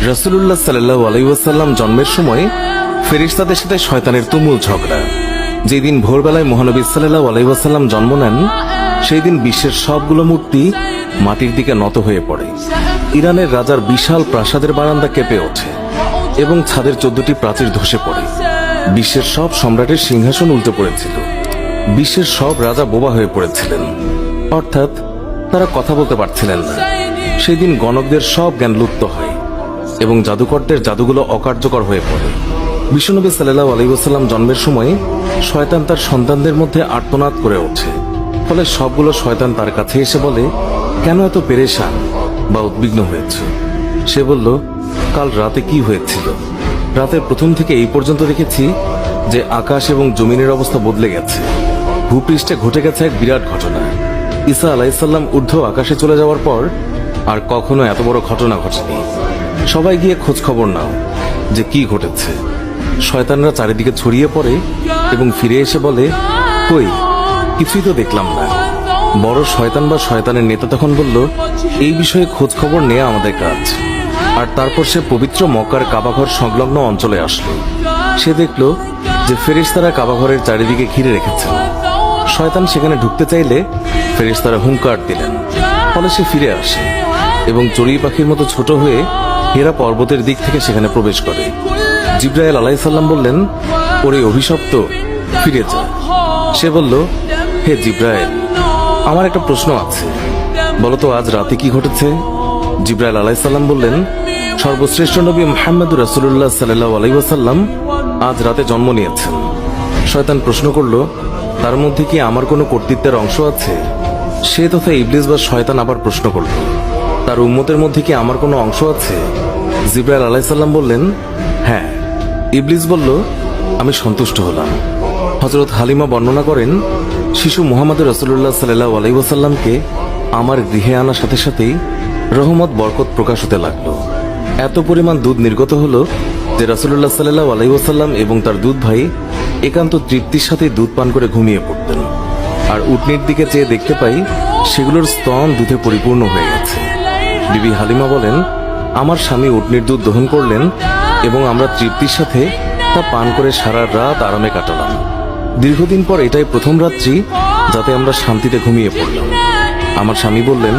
রাসূলুল্লাহ সাল্লাল্লাহু আলাইহি ওয়াসাল্লাম জন্মের সময় ফেরেশতাদের সাথে শয়তানের তুমুল ঝগড়া। যেদিন ভোরবেলায় মহানবী সাল্লাল্লাহু আলাইহি ওয়াসাল্লাম জন্ম নেন, সেই দিন বিশ্বের সবগুলো মূর্তি মাটির দিকে নত হয়ে পড়ে। ইরানের রাজার বিশাল প্রাসাদের বারান্দা কেঁপে ওঠে এবং ছাদের 14টি প্রাচীর ধসে পড়ে। বিশ্বের সব সম্রাটের সিংহাসন উল্টে পড়েছিল। বিশ্বের সব রাজা বোবা হয়ে পড়েছিলেন, অর্থাৎ তারা কথা বলতে পারছিলেন না। সেই দিন গণকদের সব জ্ঞান লুপ্ত হয় এবং জাদুকরদের জাদুগুলো অকার্যকর হয়ে পড়ে। বিশ্বনবী সাল্লাল্লাহু আলাইহি ওয়াসাল্লাম জন্মের সময় শয়তান তার সন্তানদের মধ্যে আর্তনাদ করে ওঠে। ফলে সবগুলো শয়তান তার কাছে এসে বলে, কেন এত পেরেশান বা উদ্বিগ্ন হয়েছ? সে বলল, কাল রাতে কি হয়েছিল? রাতের প্রথম থেকে এই পর্যন্ত দেখেছি যে আকাশ এবং জমিনের অবস্থা বদলে গেছে। ভূপৃষ্ঠে ঘটে গেছে এক বিরাট ঘটনা। ঈসা আলাইহিসসালাম ঊর্ধ্ব আকাশে চলে যাওয়ার পর আর কখনো এত বড় ঘটনা ঘটেনি। সবাই গিয়ে খোঁজ খবর নাও যে কি ঘটেছে। শয়তানরা চারিদিকে ছড়িয়ে পড়ে এবং ফিরে এসে বলে, কই, কিছুই তো দেখলাম না। বড় শয়তান বা শয়তানের নেতা তখন বলল, এই বিষয়ে খোঁজ খবর নেওয়া আমাদের কাজ। আর তারপর সে পবিত্র মক্কার কাবাঘর সংলগ্ন অঞ্চলে আসলো। সে দেখল যে ফেরেশতারা কাবাঘরের চারিদিকে ঘিরে রেখেছেন। শয়তান সেখানে ঢুকতে চাইলে ফেরেশতারা হুঙ্কার দিলেন। ফলে সে ফিরে আসে এবং চড়ুই পাখির মতো ছোট হয়ে হেরা পর্বতের দিক থেকে সেখানে প্রবেশ করে। জিবরাইল আলাইহিস সালাম বললেন, ওরে অভিশপ্ত, ফিরে যা। সে বলল, হে জিবরাইল, আমার একটা প্রশ্ন আছে, বলতো আজ রাতে কি ঘটেছে? জিবরাইল আলাইহিস সালাম বললেন, সর্বশ্রেষ্ঠ নবী মুহাম্মদুর রাসূলুল্লাহ সাল্লাল্লাহু আলাইহি ওয়াসাল্লাম আজ রাতে জন্ম নিয়েছেন। শয়তান প্রশ্ন করল, তার মধ্যে কি আমার কোনো কর্তৃত্বের অংশ আছে? সে তথা ইবলিস বা শয়তান আবার প্রশ্ন করল, তার উম্মতের মধ্যে কি আমার কোনো অংশ আছে? জিবরাইল আলাইহিস সালাম বললেন, হ্যাঁ। ইবলিস বলল, আমি সন্তুষ্ট হলাম। হযরত হালিমা বর্ণনা করেন, শিশু মুহাম্মদ রাসূলুল্লাহ সাল্লাল্লাহু আলাইহি ওয়াসাল্লামকে আমার গৃহে আনার সাথে সাথেই রহমত বরকত প্রকাশ হতে লাগলো। এত পরিমাণ দুধ নির্গত হলো যে রাসূলুল্লাহ সাল্লাল্লাহু আলাইহি ওয়াসাল্লাম এবং তার দুধ ভাই একান্ত তৃপ্তির সাথে দুধ পান করে ঘুমিয়ে পড়তেন। আর উটনির দিকে চেয়ে দেখতে পাই সেগুলোর স্তন দুধে পরিপূর্ণ হয়ে গেছে। বিবি হালিমা বলেন, আমার স্বামী উটনির দুধ দহন করলেন এবং আমরা তৃপ্তির সাথে তা পান করে সারা রাত আরামে কাটালাম। দীর্ঘদিন পর এটাই প্রথম রাত্রি যাতে আমরা শান্তিতে ঘুমিয়ে পড়লাম। আমার স্বামী বললেন,